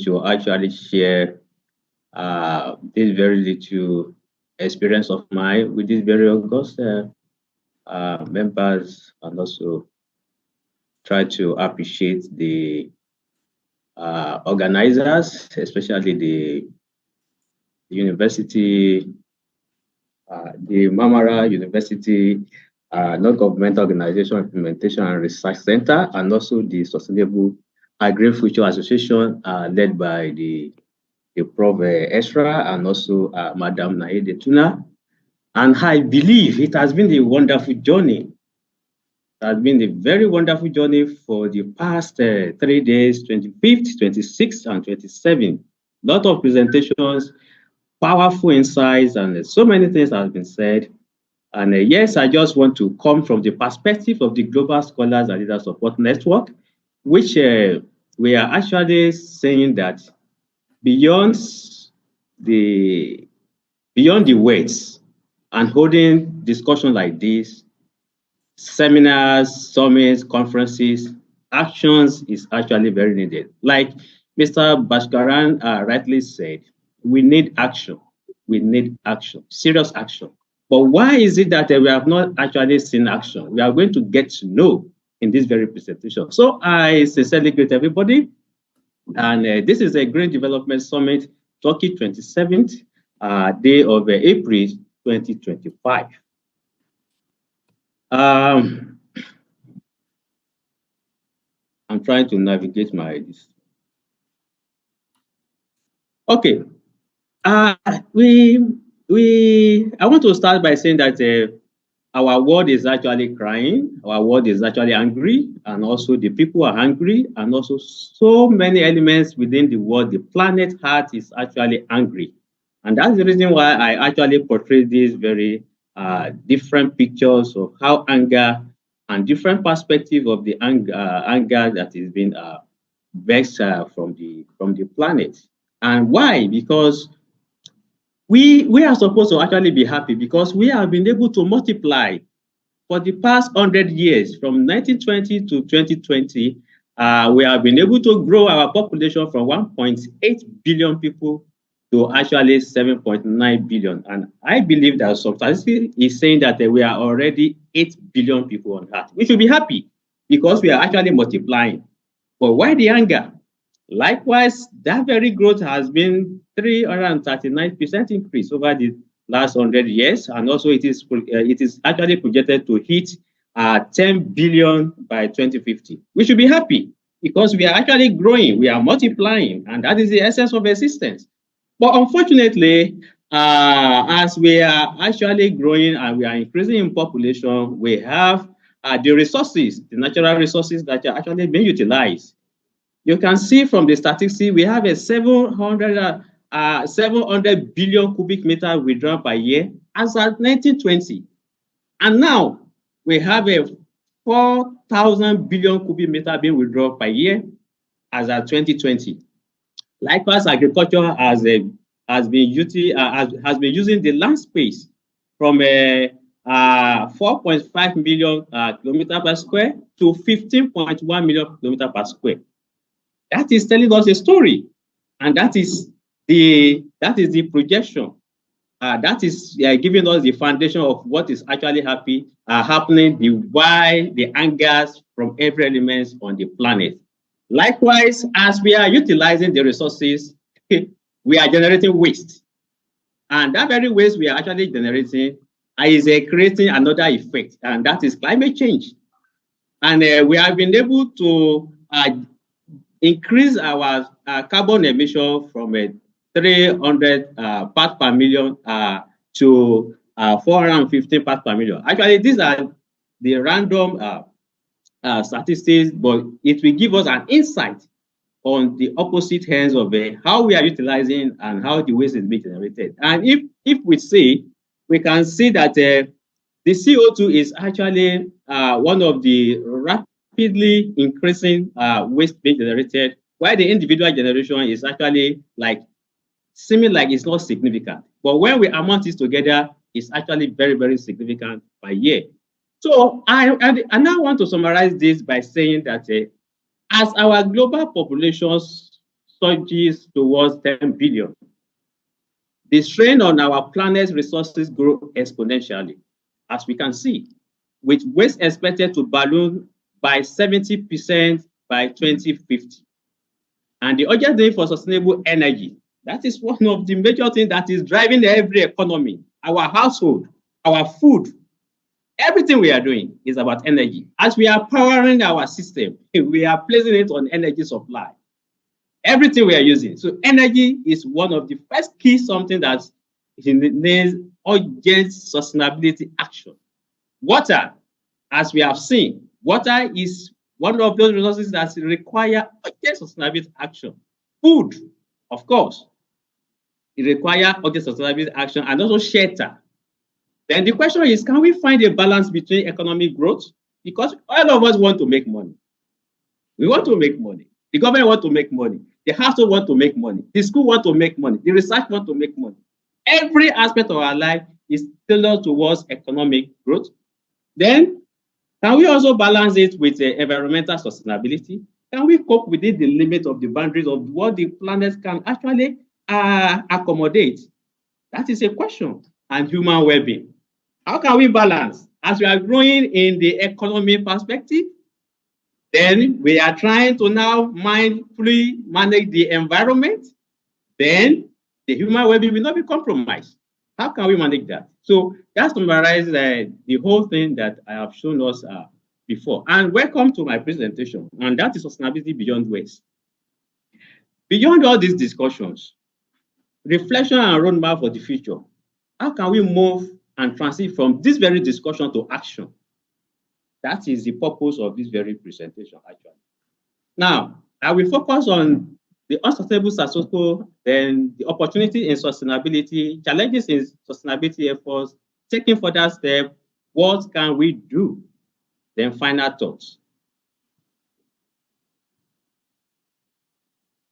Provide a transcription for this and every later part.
to actually share this very little experience of mine with these very august members, and also try to appreciate the organizers, especially the university, the Mamara University Non-Governmental Organization Implementation and Research Center, and also the Sustainable Agri-Future Association, led by the Prof. Esra and also Madam Naide Tuna. And I believe it has been a wonderful journey. It has been a very wonderful journey for the past 3 days, 25th, 26th, and 27th. Lot of presentations, powerful insights, and so many things have been said. And yes, I just want to come from the perspective of the Global Scholars and Leader Support Network, which we are actually saying that beyond the words and holding discussion like this, seminars, summits, conferences, actions is actually very needed. Like Mr. Bashkaran rightly said, we need action. We need action, serious action. But why is it that we have not actually seen action? We are going to get to know in this very presentation. So I sincerely greet everybody. And this is a Green Development Summit, Turkey 27th day of April 2025. I'm trying to navigate my this. Okay. I want to start by saying that our world is actually crying, our world is actually angry, and also the people are angry, and also so many elements within the world, the planet Earth is actually angry. And that's the reason why I actually portray these very different pictures of how anger and different perspective of the anger that is being vexed from the planet. And why? Because we are supposed to actually be happy because we have been able to multiply for the past 100 years from 1920 to 2020. We have been able to grow our population from 1.8 billion people to actually 7.9 billion. And I believe that some statistics is saying that we are already 8 billion people on Earth. We should be happy because we are actually multiplying. But why the anger? Likewise, that very growth has been 339% increase over the last 100 years. And also it is actually projected to hit 10 billion by 2050. We should be happy because we are actually growing, we are multiplying, and that is the essence of existence. But unfortunately, as we are actually growing and we are increasing in population, we have the resources, the natural resources that are actually being utilized. You can see from the statistics, we have a 700 billion cubic meter withdrawn per year as at 1920. And now we have a 4,000 billion cubic meter being withdrawn per year as at 2020. Likewise, agriculture has been using the land space from 4.5 million kilometer per square to 15.1 million kilometer per square. That is telling us a story, and that is the projection. That is giving us the foundation of what is actually happening, the angers from every element on the planet. Likewise, as we are utilizing the resources, we are generating waste. And that very waste we are actually generating is creating another effect, and that is climate change. And we have been able to increase our carbon emission from 300 parts per million to 415 parts per million. Actually, these are the random statistics, but it will give us an insight on the opposite ends of how we are utilizing and how the waste is being generated. And if we see, we can see that the CO2 is actually one of the rapidly increasing waste being generated, while the individual generation is actually seeming like it's not significant. But when we amount it together, it's actually very, very significant per year. So I now want to summarize this by saying that as our global populations surges towards 10 billion. The strain on our planet's resources grow exponentially, as we can see, with waste expected to balloon by 70% by 2050. And the urgent need for sustainable energy, that is one of the major things that is driving every economy, our household, our food, everything we are doing is about energy. As we are powering our system, we are placing it on energy supply. Everything we are using. So energy is one of the first key something that needs urgent sustainability action. Water, as we have seen, water is one of those resources that require urgent sustainability action. Food, of course, it requires urgent sustainability action, and also shelter. Then the question is, can we find a balance between economic growth? Because all of us want to make money. We want to make money. The government want to make money. The household want to make money. The school want to make money. The research want to make money. Every aspect of our life is tailored towards economic growth. Then, can we also balance it with environmental sustainability? Can we cope within the limit of the boundaries of what the planet can actually accommodate? That is a question. And human well-being. How can we balance? As we are growing in the economy perspective, then we are trying to now mindfully manage the environment. Then the human well-being will not be compromised. How can we manage that? So that summarizes the whole thing that I have shown us before. And welcome to my presentation. And that is sustainability beyond waste. Beyond all these discussions, reflection and roadmap for the future. How can we move and transit from this very discussion to action? That is the purpose of this very presentation, actually. Now, I will focus on the unsustainable status quo, then the opportunity in sustainability, challenges in sustainability efforts, taking further steps, what can we do? Then final thoughts.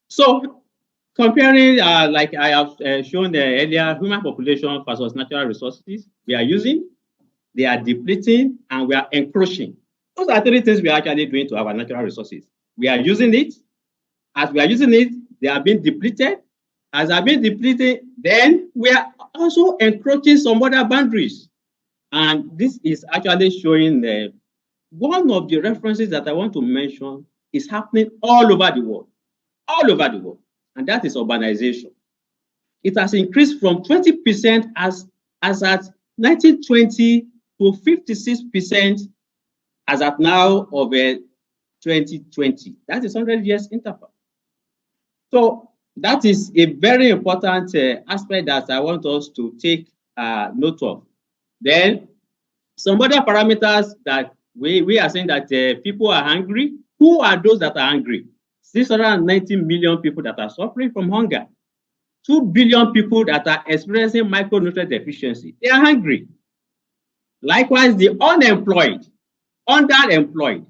So, comparing, like I have shown earlier, human population versus natural resources we are using, they are depleting, and we are encroaching. Those are three things we are actually doing to our natural resources. We are using it. As we are using it, they are being depleted. As they are being depleted, then we are also encroaching some other boundaries. And this is actually showing one of the references that I want to mention is happening all over the world. All over the world. And that is urbanization. It has increased from 20% as at 1920 to 56% as at now of 2020. That is 100 years interval. So that is a very important aspect that I want us to take note of. Then some other parameters that we are saying that people are hungry. Who are those that are hungry? 690 million people that are suffering from hunger. 2 billion people that are experiencing micronutrient deficiency. They are hungry. Likewise, the unemployed, underemployed,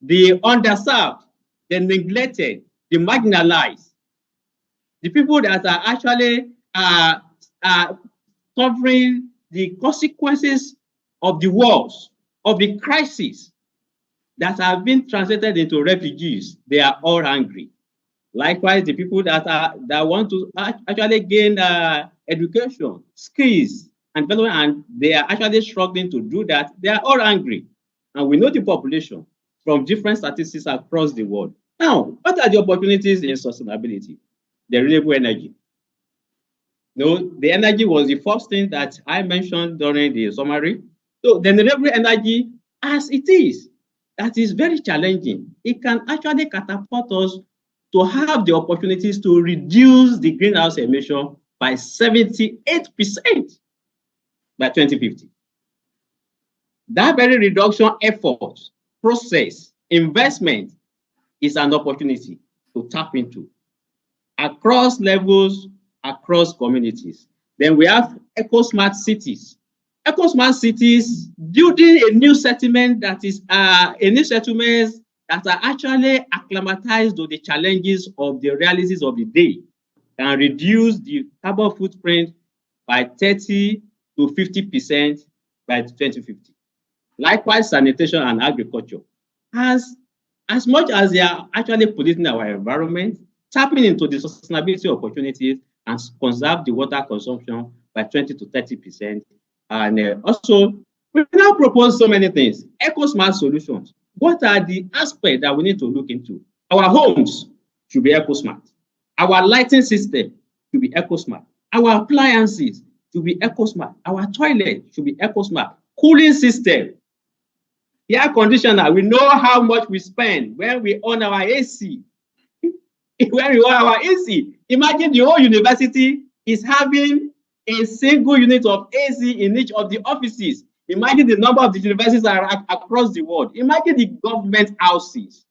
the underserved, the neglected, the marginalized, the people that are actually suffering the consequences of the wars, of the crisis that have been translated into refugees, they are all hungry. Likewise, the people that want to actually gain education, skills, and development, and they are actually struggling to do that, they are all angry. And we know the population from different statistics across the world. Now, what are the opportunities in sustainability? The renewable energy. No, the energy was the first thing that I mentioned during the summary. So the renewable energy, as it is, that is very challenging. It can actually catapult us to have the opportunities to reduce the greenhouse emission by 78% by 2050. That very reduction effort, process, investment is an opportunity to tap into across levels, across communities. Then we have eco-smart cities. Eco-smart cities, building a new settlement that is a new settlement that are actually acclimatized to the challenges of the realities of the day, can reduce the carbon footprint by 30 to 50% by 2050. Likewise, sanitation and agriculture. As much as they are actually polluting our environment, tapping into the sustainability opportunities and conserve the water consumption by 20 to 30%. And also, we now propose so many things. Eco-smart solutions. What are the aspects that we need to look into? Our homes should be eco-smart. Our lighting system should be eco-smart. Our appliances should be eco-smart. Our toilet should be eco-smart. Cooling system. The air conditioner, we know how much we spend when we on our AC. When we on our AC, imagine the whole university is having a single unit of AC in each of the offices. Imagine the number of the universities are across the world. Imagine the government houses.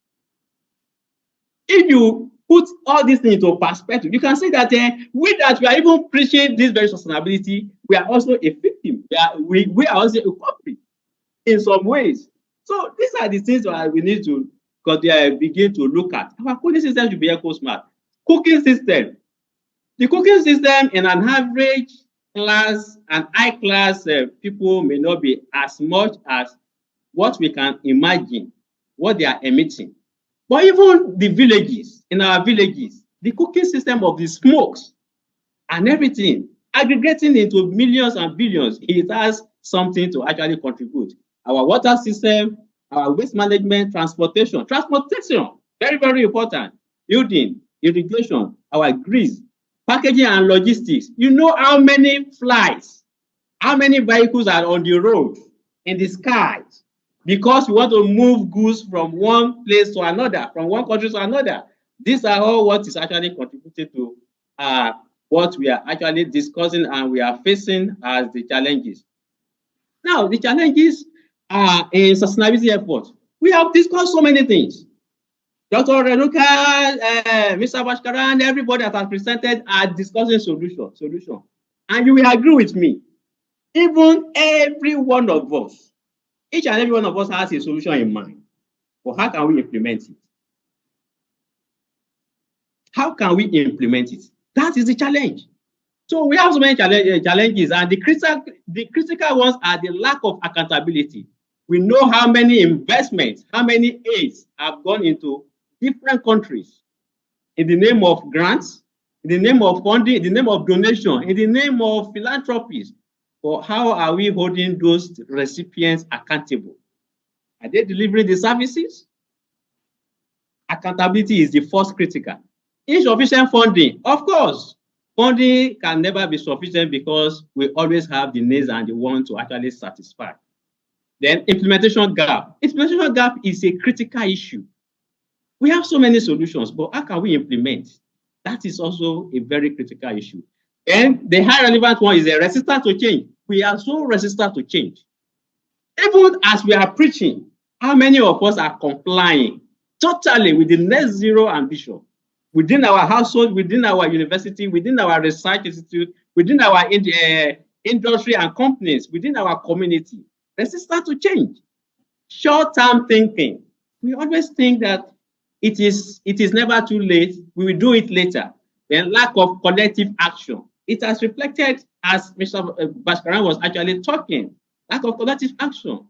If you put all these things into perspective, you can see that we are even preaching this very sustainability, we are also a victim. We are also a culprit in some ways. So these are the things that we need to begin to look at. Our cooling system should be eco-smart. Cooking system. The cooking system in an average class and high class people may not be as much as what we can imagine, what they are emitting. But even the villages, in our villages, the cooking system of the smokes and everything, aggregating into millions and billions, it has something to actually contribute. Our water system, our waste management, transportation, very, very important. Building, irrigation, our grids, packaging and logistics. You know how many flights, how many vehicles are on the road, in the skies, because we want to move goods from one place to another, from one country to another. These are all what is actually contributing to what we are actually discussing and we are facing as the challenges. Now, the challenges are in sustainability efforts. We have discussed so many things. Dr. Renuka, Mr. Bashkaran, everybody that has presented are discussing solution. And you will agree with me. Even every one of us, each and every one of us has a solution in mind. But how can we implement it? How can we implement it? That is the challenge. So we have so many challenges, and the critical ones are the lack of accountability. We know how many investments, how many aids have gone into different countries in the name of grants, in the name of funding, in the name of donation, in the name of philanthropies. But how are we holding those recipients accountable? Are they delivering the services? Accountability is the first critical. Insufficient funding, of course. Funding can never be sufficient because we always have the needs and the want to actually satisfy. Then implementation gap. Implementation gap is a critical issue. We have so many solutions, but how can we implement? That is also a very critical issue. And the high relevant one is a resistance to change. We are so resistant to change. Even as we are preaching, how many of us are complying totally with the net zero ambition? Within our household, within our university, within our research institute, within our industry and companies, within our community. Resistant to change. Short-term thinking. We always think that it is never too late. We will do it later. Then lack of collective action. It has reflected, as Mr. Bashkaran was actually talking, lack of collective action.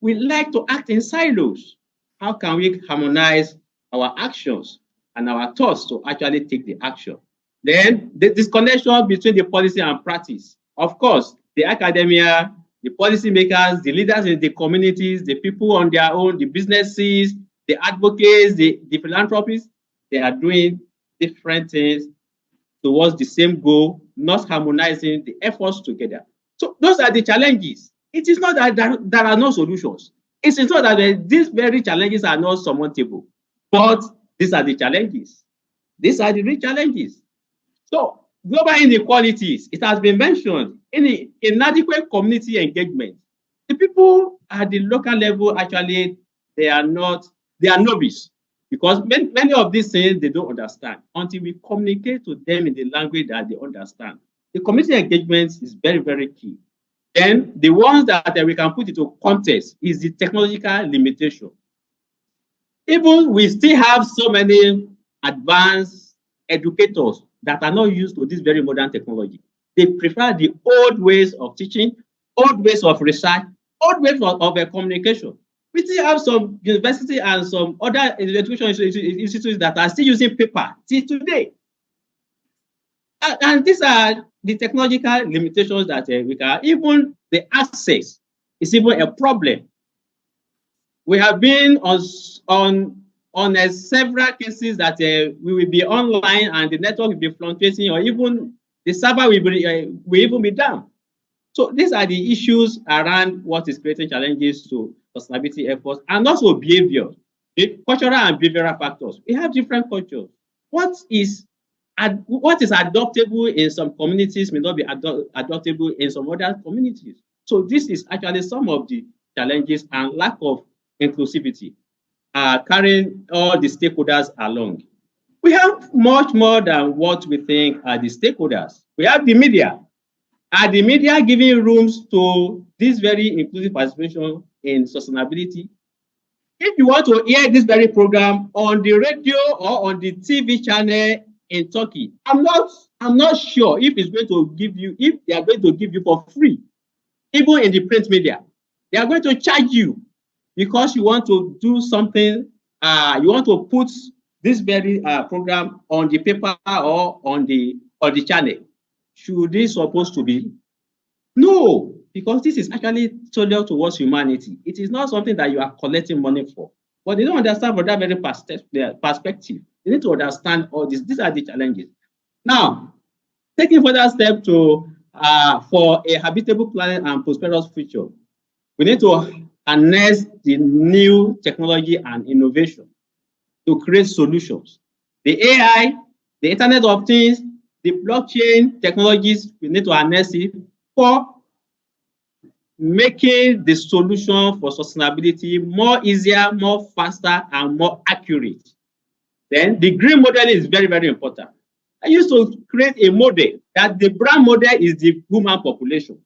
We like to act in silos. How can we harmonize our actions and our thoughts to actually take the action? Then the disconnection between the policy and practice. Of course, the academia, the policymakers, the leaders in the communities, the people on their own, the businesses, the advocates, the philanthropists, they are doing different things towards the same goal, not harmonizing the efforts together. So those are the challenges. It is not that there are no solutions. It is not that these very challenges are not surmountable, but these are the challenges. These are the real challenges. So global inequalities, it has been mentioned, in inadequate community engagement. The people at the local level, actually, they are novice, because many of these things they don't understand until we communicate to them in the language that they understand. The community engagement is very, very key. Then the ones that we can put into context is the technological limitation. Even we still have so many advanced educators that are not used to this very modern technology. They prefer the old ways of teaching, old ways of research, old ways of communication. We still have some university and some other education institutes that are still using paper till today. And these are the technological limitations that we can, even the access is even a problem. We have been on several cases that we will be online and the network will be fluctuating, or even the server will even be down. So these are the issues around what is creating challenges to sustainability efforts, and also behavior, the cultural and behavioral factors. We have different cultures. What is adoptable in some communities may not be adoptable in some other communities. So this is actually some of the challenges and lack of inclusivity carrying all the stakeholders along. We have much more than what we think are the stakeholders. We have the media. Are the media giving rooms to this very inclusive participation in sustainability? If you want to hear this very program on the radio or on the TV channel in Turkey, I'm not sure if it's going to give you, if they are going to give you for free, even in the print media. They are going to charge you because you want to do something, you want to put this very program on the paper or on the channel. Should this supposed to be? No, because this is actually solely towards humanity. It is not something that you are collecting money for. But they don't understand from that very perspective. They need to understand all this. These are the challenges. Now, taking further step to for a habitable planet and prosperous future, we need to harness the new technology and innovation to create solutions. The AI, the Internet of Things, the blockchain technologies, we need to harness it for making the solution for sustainability more easier, more faster, and more accurate. Then the green model is very, very important. I used to create a model that the brown model is the human population.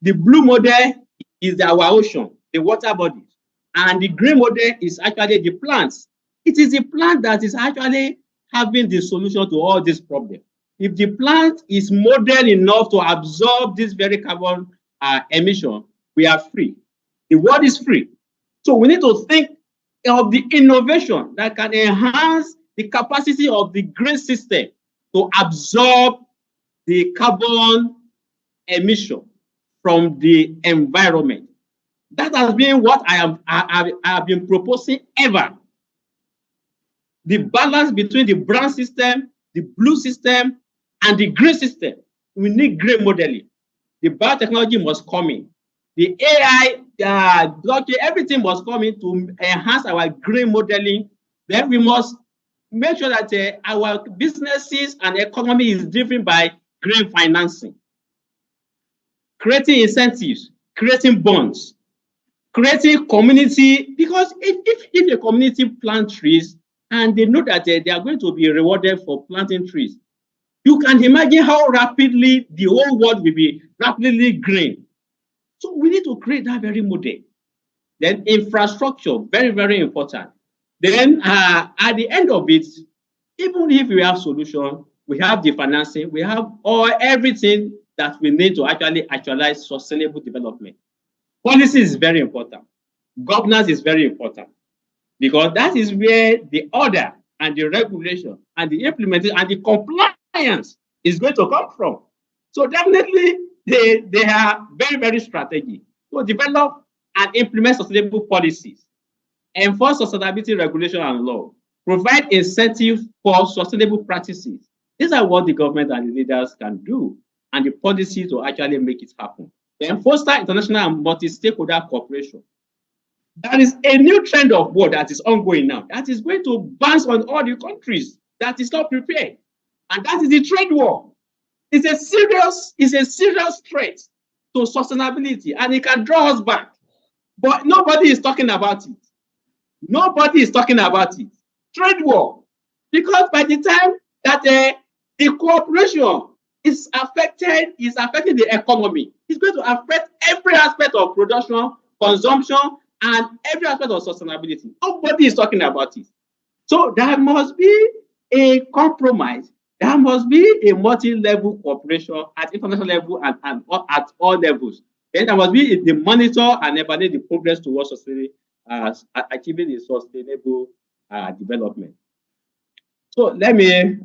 The blue model is our ocean, the water bodies. And the green model is actually the plants. It is the plant that is actually having the solution to all these problems. If the plant is modern enough to absorb this very carbon emission, we are free. The world is free. So we need to think of the innovation that can enhance the capacity of the green system to absorb the carbon emission from the environment. That has been what I have been proposing ever. The balance between the brown system, the blue system, and the green system. We need green modeling. The biotechnology must come in. The AI, blockchain, everything must come in to enhance our green modeling. Then we must make sure that our businesses and economy is driven by green financing, creating incentives, creating bonds, creating community. Because if a community plant trees and they know that they are going to be rewarded for planting trees, you can imagine how rapidly the whole world will be rapidly green. So we need to create that very model. Then infrastructure, very, very important. Then at the end of it, even if we have solution, we have the financing, we have everything that we need to actually actualize sustainable development. Policy is very important. Governance is very important, because that is where the order and the regulation and the implementation and the compliance is going to come from. So definitely they are very, very strategic to develop and implement sustainable policies, enforce sustainability regulation and law, provide incentives for sustainable practices. These are what the government and the leaders can do, and the policy to actually make it happen. Then foster international and multi-stakeholder cooperation. That is a new trend of war that is ongoing now. That is going to bounce on all the countries that is not prepared. And that is the trade war. It's a serious threat to sustainability, and it can draw us back. But nobody is talking about it. Nobody is talking about it. Trade war. Because by the time that the cooperation is affecting the economy, it's going to affect every aspect of production, consumption, and every aspect of sustainability. Nobody is talking about it. So there must be a compromise. There must be a multi-level cooperation at international level and at all levels. Then there must be the monitor and evaluate the progress towards achieving the sustainable development. So let me.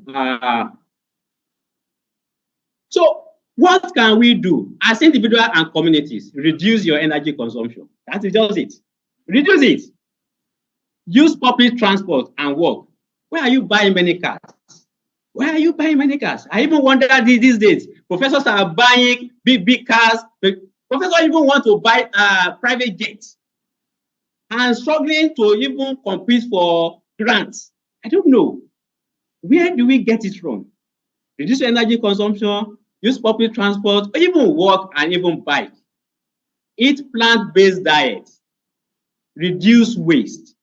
So what can we do as individuals and communities? Reduce your energy consumption. That is just it. Reduce it. Use public transport and walk. Where are you buying many cars? Where are you buying many cars? I even wonder these days, professors are buying big cars. Professors even want to buy private jets and struggling to even compete for grants. I don't know. Where do we get it from? Reduce energy consumption, use public transport, or even walk and even bike. Eat plant-based diet. Reduce waste.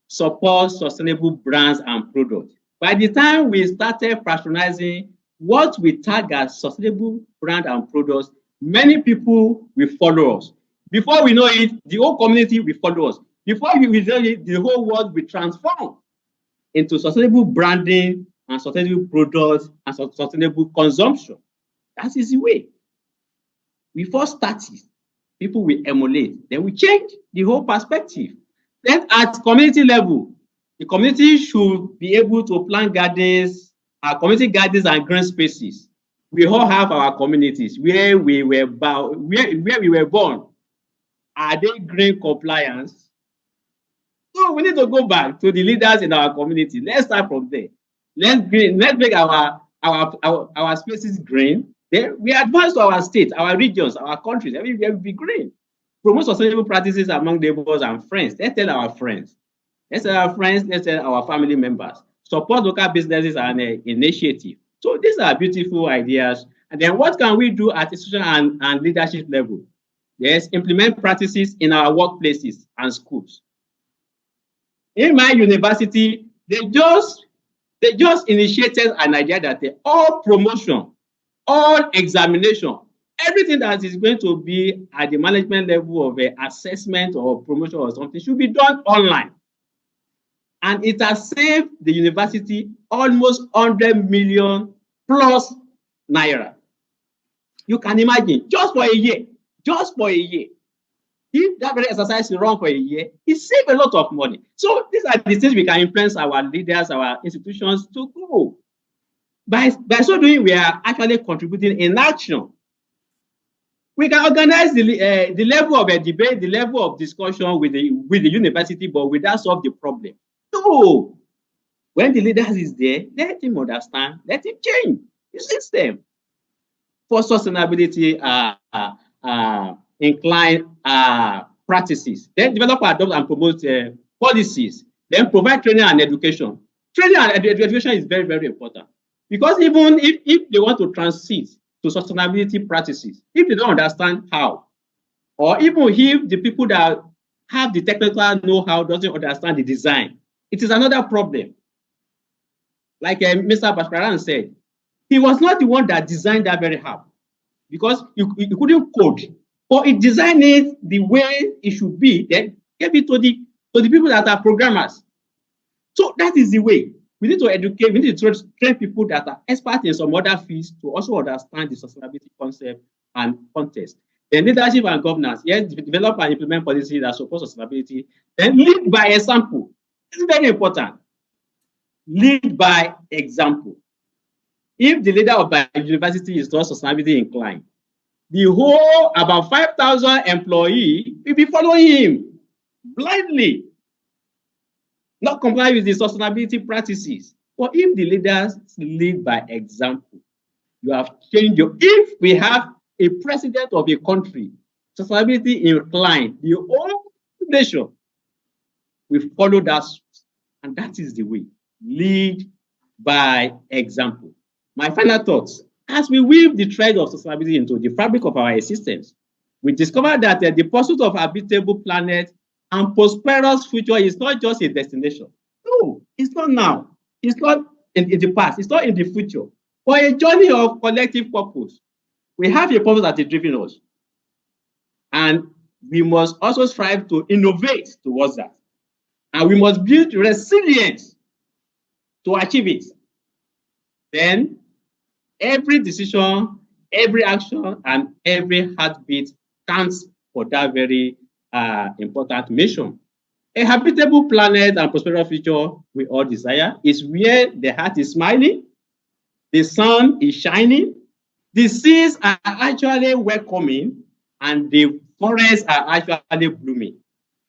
Support sustainable brands and products. By the time we started patronizing what we tag as sustainable brand and products, many people will follow us. Before we know it, the whole community will follow us. Before we know it, the whole world will transform into sustainable branding and sustainable products and sustainable consumption. That is the way. We first start it, people will emulate, then we change the whole perspective. Then at community level, the community should be able to plant gardens, community gardens and green spaces. We all have our communities where we were born. Are they green compliance? So we need to go back to the leaders in our community. Let's start from there. Let's make our spaces green. Then we advance to our state, our regions, our countries. Everywhere will be green. Promote sustainable practices among neighbors and friends. Let's tell our friends. Let's tell our friends. Let's tell our family members. Support local businesses and initiatives. So these are beautiful ideas. And then what can we do at institutional and leadership level? Yes, implement practices in our workplaces and schools. In my university, they just initiated an idea that all promotion, all examination, everything that is going to be at the management level of assessment or promotion or something should be done online. And it has saved the university almost 100 million plus naira. You can imagine, just for a year. If that very exercise is run for a year, it saves a lot of money. So these are the things we can influence our leaders, our institutions to go. By so doing, we are actually contributing in action. We can organize the level of a debate, the level of discussion with the university, but without solve the problem. No. When the leaders is there, let him understand, let him change the system. For sustainability inclined practices, then develop, adopt, and promote policies, then provide training and education. Training and education is very, very important, because even if they want to transit to sustainability practices, if they don't understand how, or even if the people that have the technical know-how doesn't understand the design, it is another problem. Like Mr. Bashkaran said, he was not the one that designed that very app, because you couldn't code, but he designed it the way it should be, then gave it to the people that are programmers. So that is the way. We need to educate, we need to train people that are experts in some other fields to also understand the sustainability concept and context. Then leadership and governance, yes, develop and implement policies that support sustainability. Then lead by example. This is very important. Lead by example. If the leader of the university is not sustainability inclined, the whole about 5,000 employees will be following him blindly, not comply with the sustainability practices. But if the leaders lead by example, you have changed your. If we have a president of a country, sustainability inclined, the whole nation will follow that, and that is the way. Lead by example. My final thoughts: as we weave the thread of sustainability into the fabric of our existence, we discover that the pursuit of habitable planet and prosperous future is not just a destination. No, it's not now. It's not in the past. It's not in the future. But a journey of collective purpose. We have a purpose that is driving us. And we must also strive to innovate towards that. And we must build resilience to achieve it. Then every decision, every action, and every heartbeat counts for that very important mission. A habitable planet and prosperous future we all desire is where the heart is smiling, the sun is shining, the seas are actually welcoming, and the forests are actually blooming.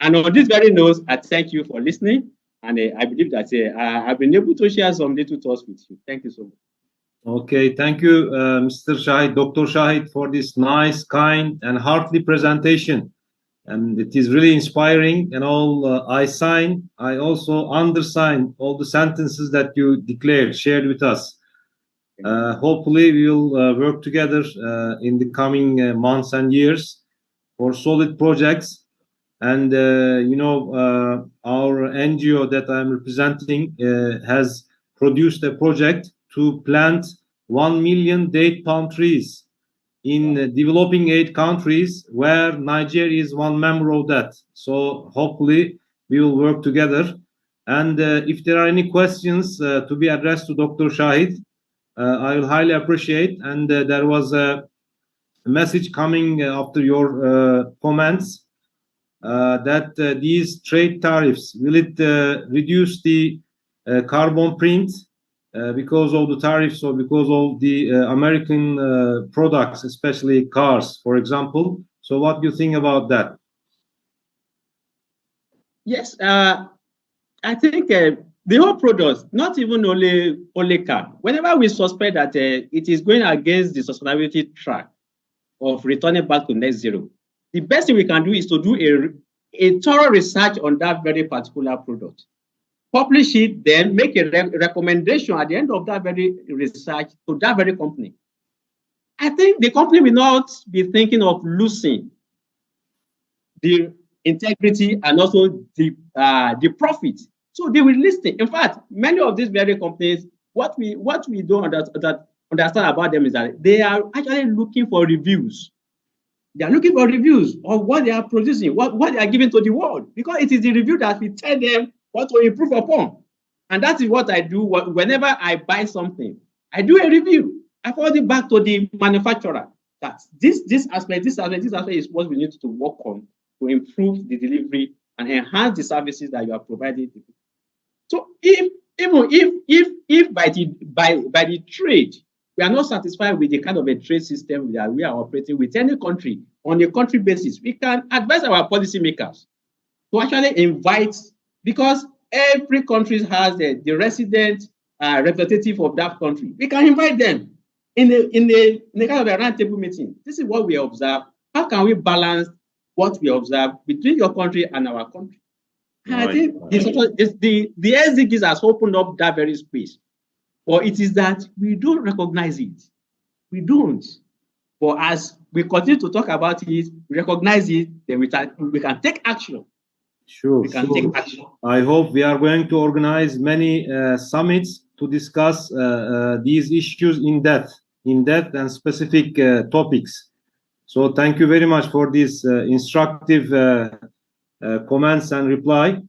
And on this very note, I thank you for listening. And I believe that I've been able to share some little thoughts with you. Thank you so much. Okay, thank you, Mr. Shahid, Dr. Shahid, for this nice, kind, and heartly presentation. And it is really inspiring. And all I also undersign all the sentences that you declared, shared with us. Hopefully, we will work together in the coming months and years for solid projects. And our NGO that I'm representing has produced a project to plant 1 million date palm trees in developing aid countries, where Nigeria is one member of that. So hopefully we will work together. And if there are any questions to be addressed to Dr. Shahid, I will highly appreciate. And there was a message coming after your comments that these trade tariffs, will it reduce the carbon print because of the tariffs, or because of the American products, especially cars, for example? So what do you think about that? Yes, I think the whole product, not even only car, whenever we suspect that it is going against the sustainability track of returning back to net zero, the best thing we can do is to do a thorough research on that very particular product. Publish it, then make a recommendation at the end of that very research to that very company. I think the company will not be thinking of losing the integrity and also the profit. So they will listen. In fact, many of these very companies, what we don't understand about them is that they are actually looking for reviews. They are looking for reviews of what they are producing, what they are giving to the world, because it is the review that will tell them what to improve upon. And that is what I do whenever I buy something. I do a review. I forward it back to the manufacturer that this aspect is what we need to work on to improve the delivery and enhance the services that you are providing. So if by the trade, we are not satisfied with the kind of a trade system that we are operating with any country on a country basis, we can advise our policymakers to actually invite, because every country has the resident representative of that country. We can invite them in a kind of a roundtable meeting. This is what we observe. How can we balance what we observe between your country and our country? And I think the SDGs has opened up that very space. But it is that we don't recognize it. We don't. But as we continue to talk about it, recognize it, then we can take action. Sure. We can take action. I hope we are going to organize many summits to discuss these issues in depth and specific topics. So thank you very much for these instructive comments and reply.